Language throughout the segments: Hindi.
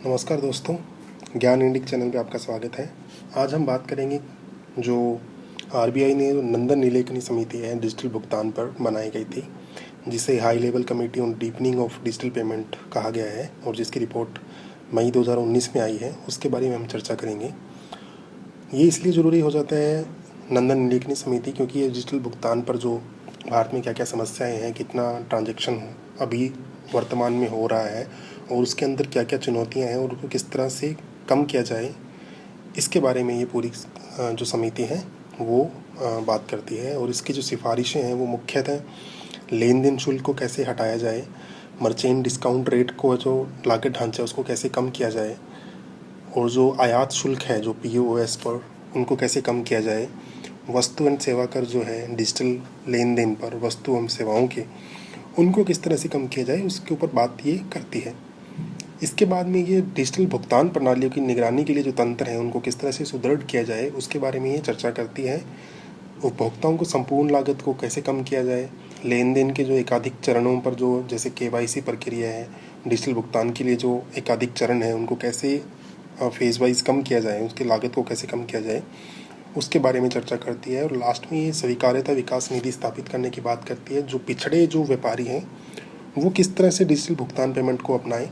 नमस्कार दोस्तों, ज्ञान इंडिक चैनल पे आपका स्वागत है। आज हम बात करेंगे जो आरबीआई ने नंदन नीलेकनी समिति है डिजिटल भुगतान पर बनाई गई थी, जिसे high level committee on deepening of digital payment कहा गया है और जिसकी रिपोर्ट मई 2019 में आई है, उसके बारे में हम चर्चा करेंगे। ये इसलिए ज़रूरी हो जाता है नंदन नीलेकनी समिति क्योंकि ये डिजिटल भुगतान पर जो भारत में क्या क्या समस्याएं हैं, कितना ट्रांजैक्शन अभी वर्तमान में हो रहा है और उसके अंदर क्या क्या चुनौतियां हैं और उनको किस तरह से कम किया जाए, इसके बारे में ये पूरी जो समिति है वो बात करती है। और इसकी जो सिफारिशें हैं वो मुख्यतः लेन देन शुल्क को कैसे हटाया जाए, मर्चेंट डिस्काउंट रेट को जो लागत ढांचा है उसको कैसे कम किया जाए, और जो आयात शुल्क है जो POS पर उनको कैसे कम किया जाए, वस्तु एवं सेवा कर जो है डिजिटल लेन देन पर वस्तु एवं सेवाओं के उनको किस तरह से कम किया जाए, उसके ऊपर बात ये करती है। इसके बाद में ये डिजिटल भुगतान प्रणालियों की निगरानी के लिए जो तंत्र है उनको किस तरह से सुदृढ़ किया जाए, उसके बारे में ये चर्चा करती है। उपभोक्ताओं को संपूर्ण लागत को कैसे कम किया जाए, लेन देन के जो एकाधिक चरणों पर जो जैसे KYC प्रक्रिया है, डिजिटल भुगतान के लिए जो एकाधिक चरण है उनको कैसे फेज वाइज कम किया जाए, उसकी लागत को कैसे कम किया जाए, उसके बारे में चर्चा करती है। और लास्ट में ये स्वीकार्यता विकास निधि स्थापित करने की बात करती है। जो पिछड़े जो व्यापारी हैं वो किस तरह से डिजिटल भुगतान पेमेंट को अपनाएं,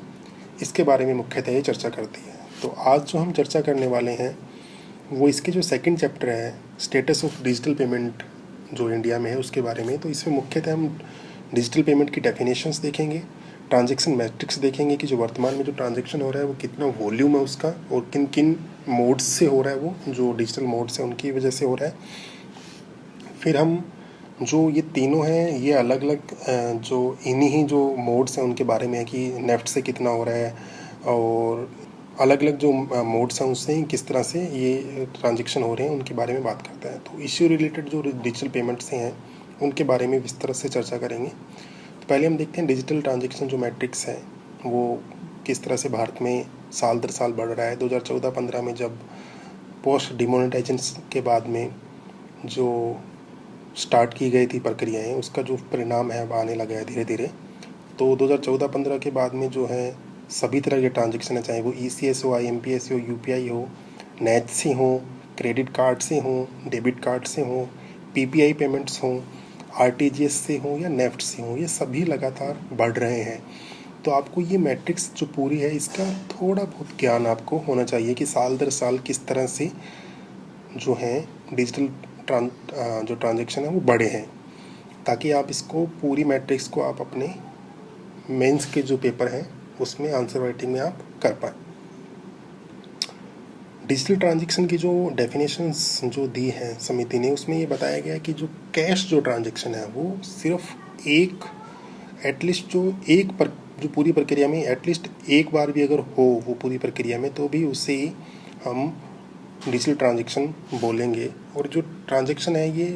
इसके बारे में मुख्यतः ये चर्चा करती है। तो आज जो हम चर्चा करने वाले हैं वो इसके जो सेकंड चैप्टर है, स्टेटस ऑफ डिजिटल पेमेंट जो इंडिया में है उसके बारे में। तो इसमें मुख्यतः हम डिजिटल पेमेंट की डेफिनेशंस देखेंगे, ट्रांजैक्शन मैट्रिक्स देखेंगे कि जो वर्तमान में जो ट्रांजैक्शन हो रहा है वो कितना वॉल्यूम है उसका और किन किन मोड्स से हो रहा है, वो जो डिजिटल मोड्स हैं उनकी वजह से हो रहा है। फिर हम जो ये तीनों हैं ये अलग अलग जो इन्हीं ही जो मोड्स हैं उनके बारे में है कि नेफ्ट से कितना हो रहा है और अलग अलग जो मोड्स हैं उससे ही किस तरह से ये ट्रांजैक्शन हो रहे हैं उनके बारे में बात करता है। तो इश्यू रिलेटेड जो डिजिटल पेमेंट से हैं उनके बारे में विस्तार से चर्चा करेंगे। तो पहले हम देखते हैं डिजिटल ट्रांजैक्शन जो मैट्रिक्स है वो किस तरह से भारत में साल दर साल बढ़ रहा है। 2014-15 में जब पोस्ट डिमोनेटाइजेशन के बाद में जो स्टार्ट की गई थी प्रक्रियाएँ, उसका जो परिणाम है अब आने लगा है धीरे धीरे। तो 2014-15 के बाद में जो है सभी तरह के ट्रांजैक्शन है, चाहे वो ECS हो, IMPS हो, UPI हो, NACH से हो, क्रेडिट कार्ड से हो, डेबिट कार्ड से हो, PPI पेमेंट्स हो, RTGS से हो या नेफ्ट से हो, ये सभी लगातार बढ़ रहे हैं। तो आपको ये मैट्रिक्स जो पूरी है इसका थोड़ा बहुत ज्ञान आपको होना चाहिए कि साल दर साल किस तरह से जो है डिजिटल जो ट्रांजैक्शन है वो बढ़े हैं, ताकि आप इसको पूरी मैट्रिक्स को आप अपने मेंस के जो पेपर हैं उसमें आंसर राइटिंग में आप कर पाएँ। डिजिटल ट्रांजैक्शन की जो डेफिनेशंस जो दी है समिति ने उसमें ये बताया गया है कि जो कैश जो ट्रांजैक्शन है वो सिर्फ एक एटलीस्ट जो पूरी प्रक्रिया में एटलीस्ट एक बार भी अगर हो वो पूरी प्रक्रिया में, तो भी उसे हम डिजिटल ट्रांजैक्शन बोलेंगे। और जो ट्रांजैक्शन है ये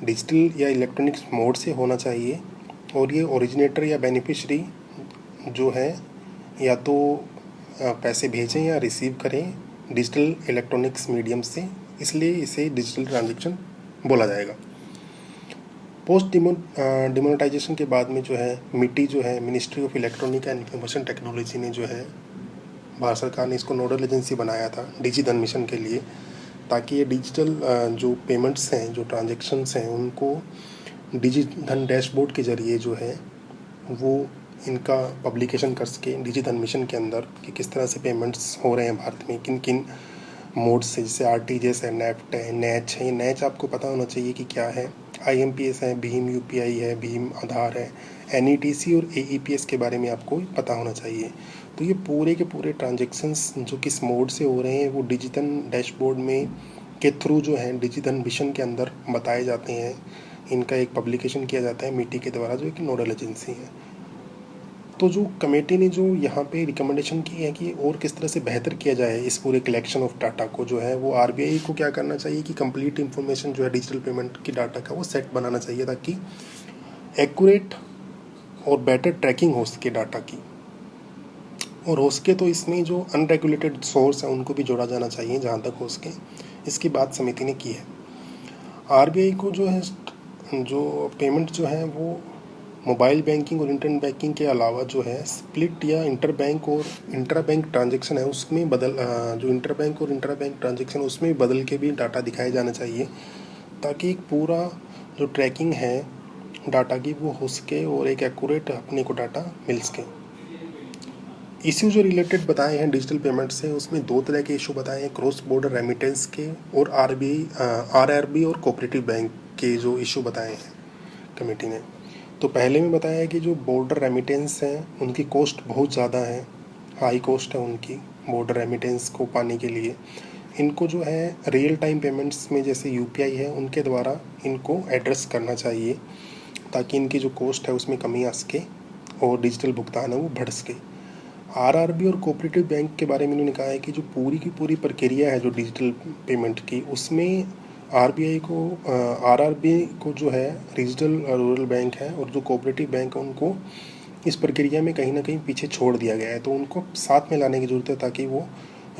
डिजिटल या इलेक्ट्रॉनिक्स मोड से होना चाहिए और ये ओरिजिनेटर या बेनिफिशरी जो है या तो पैसे भेजें या रिसीव करें डिजिटल इलेक्ट्रॉनिक्स मीडियम से, इसलिए इसे डिजिटल ट्रांजैक्शन बोला जाएगा। पोस्ट डिमोनेटाइजेशन के बाद में जो है मिटी जो है ministry of electronic and information technology ने जो है भारत सरकार ने इसको नोडल एजेंसी बनाया था डिजी धन मिशन के लिए, ताकि ये डिजिटल जो पेमेंट्स हैं जो ट्रांजैक्शंस हैं उनको डिजी धन डैशबोर्ड के ज़रिए जो है वो इनका पब्लिकेशन कर सके डिजी धन मिशन के अंदर कि किस तरह से पेमेंट्स हो रहे हैं भारत में, किन किन मोड से, जैसे RTGS है, नेफ्ट है, NACH है। NACH आपको पता होना चाहिए कि क्या है, IMPS है, भीम UPI है, भीम आधार है, NETC और AEPS के बारे में आपको पता होना चाहिए। तो ये पूरे के पूरे ट्रांजैक्शंस जो किस मोड से हो रहे हैं वो डिजिटल डैशबोर्ड में के थ्रू जो है डिजिटल मिशन के अंदर बताए जाते हैं। इनका एक पब्लिकेशन किया जाता है मिटी के द्वारा, जो एक नोडल एजेंसी है। तो जो कमेटी ने जो यहाँ पे रिकमेंडेशन की है कि और किस तरह से बेहतर किया जाए इस पूरे कलेक्शन ऑफ डाटा को, जो है वो RBI को क्या करना चाहिए कि कंप्लीट इन्फॉर्मेशन जो है डिजिटल पेमेंट की डाटा का वो सेट बनाना चाहिए, ताकि एक्यूरेट और बेटर ट्रैकिंग हो सके डाटा की। और हो सके तो इसमें जो अनरेगुलेटेड सोर्स है उनको भी जोड़ा जाना चाहिए जहाँ तक हो सके। इसकी बात समिति ने की है। RBI को जो है जो पेमेंट जो है वो मोबाइल बैंकिंग और इंटरनेट बैंकिंग के अलावा जो है स्प्लिट या इंटर बैंक और इंट्रा बैंक ट्रांजेक्शन है उसमें जो इंटर बैंक और इंट्रा बैंक ट्रांजेक्शन उसमें बदल के भी डाटा दिखाया जाना चाहिए, ताकि एक पूरा जो ट्रैकिंग है डाटा की वो हो सके और एक एक्यूरेट अपने को डाटा मिल सके। इश्यू जो रिलेटेड बताए हैं डिजिटल पेमेंट से, उसमें 2 तरह के इशू बताए हैं, क्रॉस बॉर्डर रेमिटेंस के और आरआरबी और कोऑपरेटिव बैंक के जो इशू बताए हैं कमेटी ने। तो पहले में बताया है कि जो बॉर्डर रेमिटेंस हैं उनकी कॉस्ट बहुत ज़्यादा है, हाई कॉस्ट है उनकी बॉर्डर रेमिटेंस को पाने के लिए। इनको जो है रियल टाइम पेमेंट्स में जैसे यूपीआई है उनके द्वारा इनको एड्रेस करना चाहिए, ताकि इनकी जो कॉस्ट है उसमें कमी आ सके और डिजिटल भुगतान है वो बढ़ सके। आरआरबी और कोऑपरेटिव बैंक के बारे में इन्होंने कहा है कि जो पूरी की पूरी प्रक्रिया है जो डिजिटल पेमेंट की, उसमें आरआरबी को जो है रीजनल रूरल बैंक है और जो कोऑपरेटिव बैंक है उनको इस प्रक्रिया में कहीं ना कहीं पीछे छोड़ दिया गया है। तो उनको साथ में लाने की ज़रूरत है ताकि वो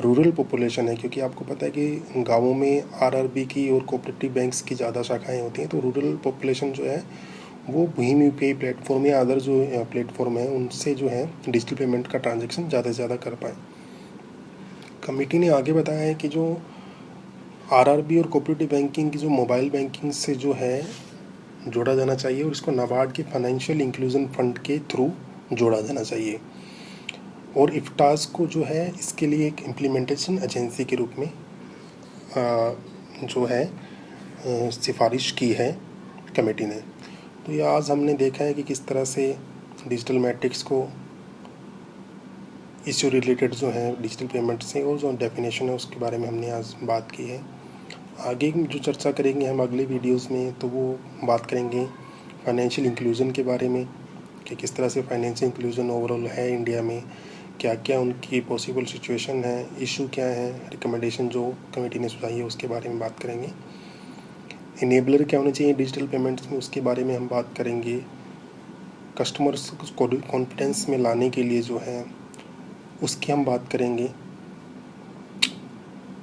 रूरल पॉपुलेशन है, क्योंकि आपको पता है कि गाँवों में आरआरबी की और कोऑपरेटिव बैंक्स की ज़्यादा शाखाएँ होती हैं, तो रूरल पॉपुलेशन जो है वो भीम यूपीआई प्लेटफॉर्म या अदर जो प्लेटफॉर्म है उनसे जो है डिजिटल पेमेंट का ट्रांजैक्शन ज़्यादा से ज़्यादा कर पाए। कमेटी ने आगे बताया है कि जो आरआरबी और कोऑपरेटिव बैंकिंग की जो मोबाइल बैंकिंग से जो है जोड़ा जाना चाहिए और इसको नाबार्ड के फाइनेंशियल इंक्लूजन फंड के थ्रू जोड़ा जाना चाहिए, और इफ्टास को जो है इसके लिए एक इम्प्लीमेंटेशन एजेंसी के रूप में जो है सिफारिश की है कमेटी ने। तो ये आज हमने देखा है कि किस तरह से डिजिटल मैट्रिक्स को इश्यू रिलेटेड जो है डिजिटल पेमेंट से और जो डेफिनेशन है उसके बारे में हमने आज बात की है। आगे जो चर्चा करेंगे हम अगले वीडियोस में, तो वो बात करेंगे फाइनेंशियल इंक्लूजन के बारे में कि किस तरह से फाइनेंशियल इंक्लूजन ओवरऑल है इंडिया में, क्या क्या उनकी पॉसिबल सिचुएशन है, इशू क्या है, रिकमेंडेशन जो कमेटी ने सुझाई है उसके बारे में बात करेंगे। इनेबलर क्या होने चाहिए डिजिटल पेमेंट्स में उसके बारे में हम बात करेंगे। कस्टमर्स को कॉन्फिडेंस में लाने के लिए जो है उसकी हम बात करेंगे।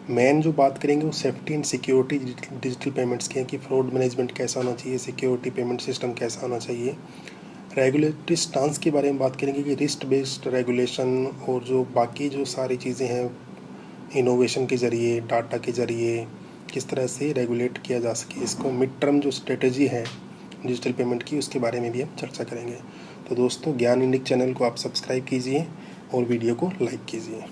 मेन जो बात करेंगे वो safety and security digital payments की है कि फ्रॉड मैनेजमेंट कैसा होना चाहिए, सिक्योरिटी पेमेंट सिस्टम कैसा होना चाहिए। रेगुलेटरी स्टांस के बारे में बात करेंगे कि रिस्क बेस्ड रेगुलेशन और जो बाकी जो सारी चीज़ें हैं इनोवेशन के ज़रिए, डाटा के ज़रिए किस तरह से रेगुलेट किया जा सके, इसको मिड टर्म जो स्ट्रेटजी है डिजिटल पेमेंट की उसके बारे में भी हम चर्चा करेंगे। तो दोस्तों, ज्ञान इंडिक चैनल को आप सब्सक्राइब कीजिए और वीडियो को लाइक कीजिए।